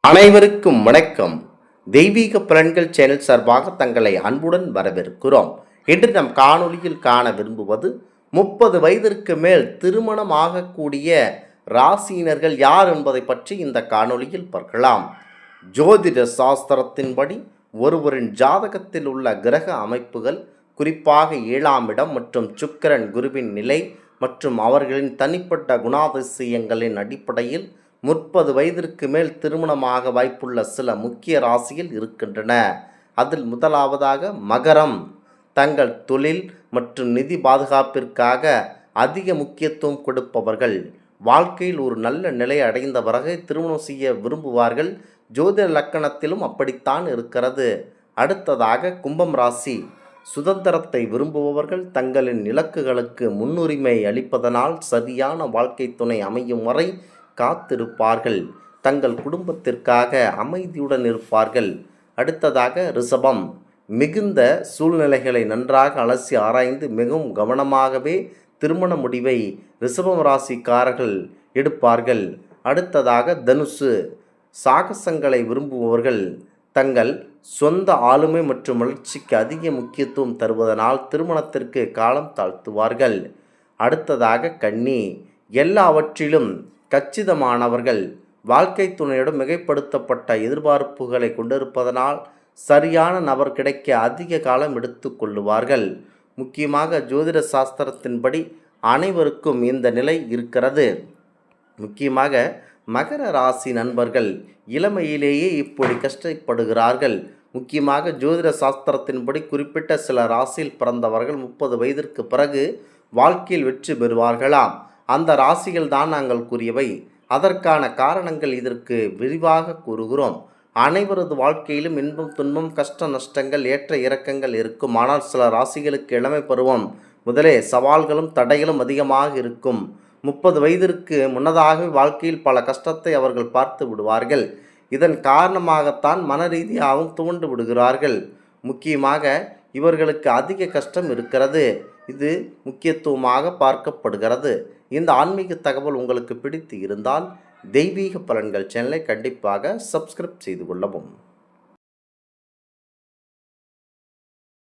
அனைவருக்கும் வணக்கம். தெய்வீக பலன்கள் சேனல் சார்பாக தங்களை அன்புடன் வரவேற்கிறோம். இன்று நம் காணொளியில் காண விரும்புவது 30 வயதிற்கு மேல் திருமணம் ஆகக்கூடிய ராசியினர்கள் யார் என்பதை பற்றி இந்த காணொளியில் பார்க்கலாம். ஜோதிட சாஸ்திரத்தின்படி ஒருவரின் ஜாதகத்தில் உள்ள கிரக அமைப்புகள், குறிப்பாக 7ஆம் இடம் மற்றும் சுக்கிரன் குருவின் நிலை மற்றும் அவர்களின் தனிப்பட்ட குணாதிசயங்களின் அடிப்படையில் 30 வயதிற்கு மேல் திருமணமாக வாய்ப்புள்ள சில முக்கிய ராசிகள் இருக்கின்றன. அதில் முதலாவதாக மகரம். தங்கள் தொழில் மற்றும் நிதி பாதுகாப்பிற்காக அதிக முக்கியத்துவம் கொடுப்பவர்கள். வாழ்க்கையில் ஒரு நல்ல நிலை அடைந்த பிறகு திருமணம் செய்ய விரும்புவார்கள். ஜோதிட லக்கணத்திலும் அப்படித்தான் இருக்கிறது. அடுத்ததாக கும்பம் ராசி. சுதந்திரத்தை விரும்புபவர்கள். தங்களின் இலக்குகளுக்கு முன்னுரிமை அளிப்பதனால் சரியான வாழ்க்கை துணை அமையும் வரை காத்திருப்பார்கள். தங்கள் குடும்பத்திற்காக அமைதியுடன் இருப்பார்கள். அடுத்ததாக ரிஷபம். மிகுந்த சூழ்நிலைகளை நன்றாக அலசி ஆராய்ந்து மிகவும் கவனமாகவே திருமண முடிவை ரிஷபம் ராசிக்காரர்கள் எடுப்பார்கள். அடுத்ததாக தனுசு. சாகசங்களை விரும்புபவர்கள். தங்கள் சொந்த ஆளுமை மற்றும் வளர்ச்சிக்கு அதிக முக்கியத்துவம் தருவதனால் திருமணத்திற்கு காலம் தாழ்த்துவார்கள். அடுத்ததாக கன்னி. எல்லாவற்றிலும் கச்சிதமானவர்கள். வாழ்க்கை துணையுடன் மிகைப்படுத்தப்பட்ட எதிர்பார்ப்புகளை கொண்டிருப்பதனால் சரியான நபர் கிடைக்க அதிக காலம் எடுத்து கொள்ளுவார்கள். முக்கியமாக ஜோதிட சாஸ்திரத்தின்படி அனைவருக்கும் இந்த நிலை இருக்கிறது. முக்கியமாக மகர ராசி நண்பர்கள் இளமையிலேயே இப்படி கஷ்டப்படுகிறார்கள். முக்கியமாக ஜோதிட சாஸ்திரத்தின்படி குறிப்பிட்ட சில ராசியில் பிறந்தவர்கள் 30 வயதிற்கு பிறகு வாழ்க்கையில் வெற்றி பெறுவார்களாம். அந்த ராசிகள் தான் நாங்கள் கூறியவை. அதற்கான காரணங்கள் இதற்கு விரிவாக கூறுகிறோம். அனைவரது வாழ்க்கையிலும் இன்பம், துன்பம், கஷ்ட நஷ்டங்கள், ஏற்ற இறக்கங்கள் இருக்கும். ஆனால் சில ராசிகளுக்கு இளமை பருவம் முதலே சவால்களும் தடைகளும் அதிகமாக இருக்கும். 30 வயதிற்கு முன்னதாகவே வாழ்க்கையில் பல கஷ்டத்தை அவர்கள் பார்த்து விடுவார்கள். இதன் காரணமாகத்தான் மன ரீதியாகவும் துவண்டு விடுகிறார்கள். முக்கியமாக இவர்களுக்கு அதிக கஷ்டம் இருக்கிறது. இது முக்கியத்துவமாக பார்க்கப்படுகிறது. இந்த ஆன்மீக தகவல் உங்களுக்கு பிடித்து இருந்தால் தெய்வீக பலன்கள் சேனலை கண்டிப்பாக சப்ஸ்கிரைப் செய்து கொள்ளவும்.